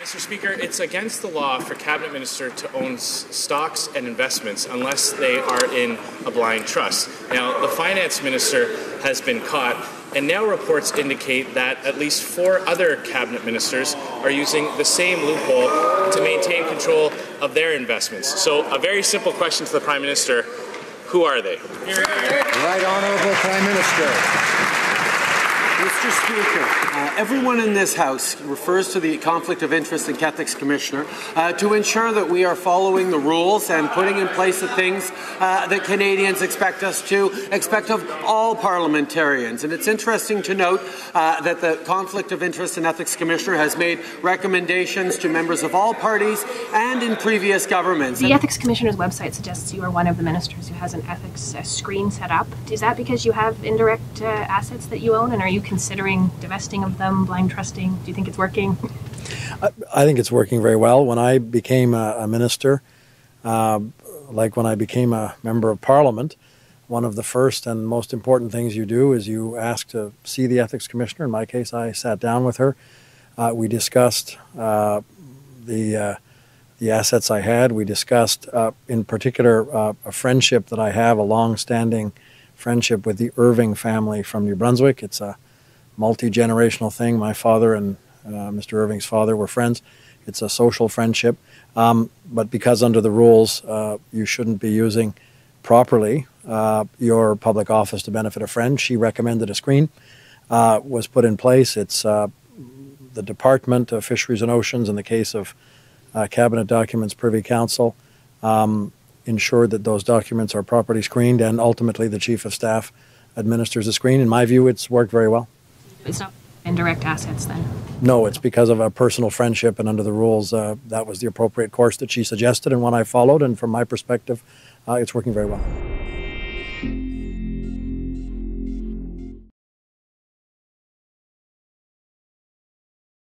Mr. Speaker, it's against the law for Cabinet Minister to own stocks and investments unless they are in a blind trust. Now, the Finance Minister has been caught, and now reports indicate that at least 4 other Cabinet Ministers are using the same loophole to maintain control of their investments. So, a very simple question to the Prime Minister: who are they? Right Honourable Prime Minister. Mr. Speaker, everyone in this House refers to the Conflict of Interest and Ethics Commissioner to ensure that we are following the rules and putting in place the things that Canadians expect of all parliamentarians. And it's interesting to note that the Conflict of Interest and Ethics Commissioner has made recommendations to members of all parties and in previous governments. The Ethics Commissioner's website suggests you are one of the ministers who has an ethics screen set up. Is that because you have indirect assets that you own, and are you considering divesting of them, blind trusting? Do you think it's working? I think it's working very well. When I became a minister, like when I became a member of Parliament, one of the first and most important things you do is you ask to see the Ethics Commissioner. In my case, I sat down with her. We discussed the assets I had. We discussed, in particular, a friendship that I have, a long-standing friendship with the Irving family from New Brunswick. It's a multi-generational thing. My father and Mr. Irving's father were friends. It's a social friendship. But because under the rules you shouldn't be using properly your public office to benefit a friend, she recommended a screen was put in place. It's the Department of Fisheries and Oceans, in the case of Cabinet documents, Privy Council, ensured that those documents are properly screened, and ultimately the Chief of Staff administers the screen. In my view, it's worked very well. It's not indirect assets then? No, it's because of a personal friendship, and under the rules, that was the appropriate course that she suggested and one I followed, and from my perspective, it's working very well.